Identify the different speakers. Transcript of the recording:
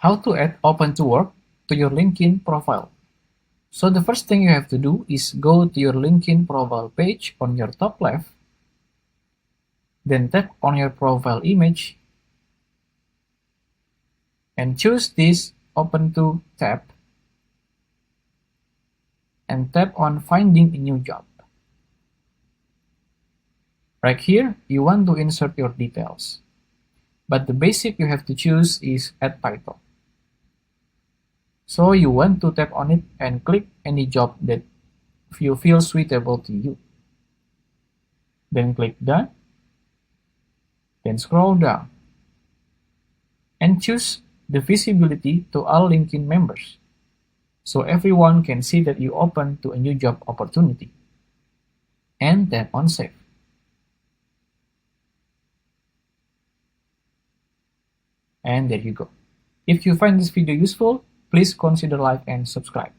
Speaker 1: How to add Open to Work to your LinkedIn profile. So the first thing you have to do is go to your LinkedIn profile page on your top left, then tap on your profile image and choose this Open to tab and tap on Finding a New Job. Right here, you want to insert your details, but the basic you have to choose is Add Title. So you want to tap on it and click any job that you feel suitable to you. Then click Done. Then scroll down and choose the visibility to all LinkedIn members, so everyone can see that you open to a new job opportunity. And tap on Save. And there you go. If you find this video useful, please consider like and subscribe.